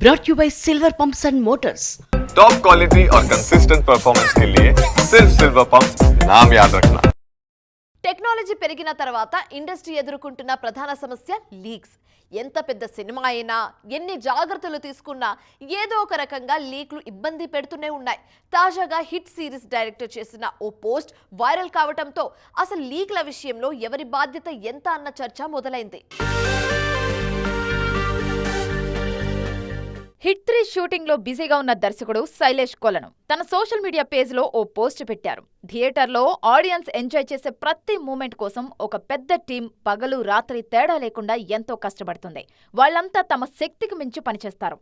brought you by Silver Pumps and Motors. Top quality और consistent performance के लिए सिर्फ सिल्वर पंप्स नाम याद रखना। టెక్నాలజీ పెరిగిన తర్వాత ఇండస్ట్రీ ఎదుర్కొంటున్న ప్రధాన సమస్య లీక్స్. ఎంత పెద్ద సినిమా అయినా ఎన్ని జాగ్రత్తలు తీసుకున్నా ఏదో ఒక రకంగా లీక్లు ఇబ్బంది పెడుతూనే ఉన్నాయి. తాజాగా హిట్ సిరీస్ డైరెక్టర్ చేసిన ఓ పోస్ట్ వైరల్ కావడంతో అసలు లీక్ల విషయంలో ఎవరి బాధ్యత ఎంత అన్న చర్చ మొదలైంది. హిట్ 3 షూటింగ్ లో బిజీగా ఉన్న దర్శకుడు శైలేష్ కొలను తన సోషల్ మీడియా పేజ్ లో ఓ పోస్ట్ పెట్టారు. థియేటర్లో ఆడియన్స్ ఎంజాయ్ చేసే ప్రతి మూమెంట్ కోసం ఒక పెద్ద టీం పగలు రాత్రి తేడా లేకుండా ఎంతో కష్టపడుతుంది. వాళ్ళంతా తమ శక్తికి మించి పనిచేస్తారు.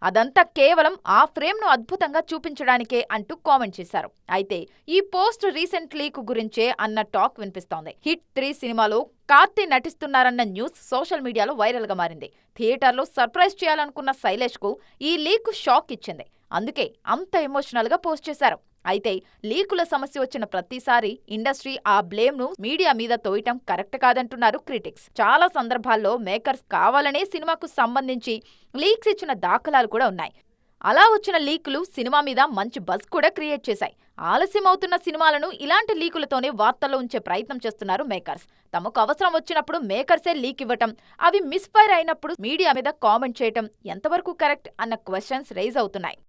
అదంతా కేవలం ఆ ఫ్రేమ్ను అద్భుతంగా చూపించడానికే అంటూ కామెంట్ చేశారు. అయితే ఈ పోస్ట్ రీసెంట్ లీక్ గురించే అన్న టాక్ వినిపిస్తోంది. హిట్ 3 సినిమాలో కార్తీ నటిస్తున్నారన్న న్యూస్ సోషల్ మీడియాలో వైరల్ గా మారింది. థియేటర్లో సర్ప్రైజ్ చేయాలనుకున్న శైలేష్ కు ఈ లీక్ షాక్ ఇచ్చింది. అందుకే అంత ఎమోషనల్ గా పోస్ట్ చేశారు. అయితే లీకుల సమస్య వచ్చిన ప్రతిసారి ఇండస్ట్రీ ఆ బ్లేమ్ ను మీడియా మీద తోయటం కరెక్ట్ కాదంటున్నారు క్రిటిక్స్. చాలా సందర్భాల్లో మేకర్స్ కావాలనే సినిమాకు సంబంధించి లీక్స్ ఇచ్చిన దాఖలాలు కూడా ఉన్నాయి. అలా వచ్చిన లీకులు సినిమా మీద మంచి బజ్ కూడా క్రియేట్ చేశాయి. ఆలస్యం అవుతున్న సినిమాలను ఇలాంటి లీకులతోనే వార్తల్లో ఉంచే ప్రయత్నం చేస్తున్నారు మేకర్స్. తమకు అవసరం వచ్చినప్పుడు మేకర్సే లీక్ ఇవ్వటం, అవి మిస్ఫైర్ అయినప్పుడు మీడియా మీద కామెంట్ చేయటం ఎంతవరకు కరెక్ట్ అన్న క్వశ్చన్స్ రైజ్ అవుతున్నాయి.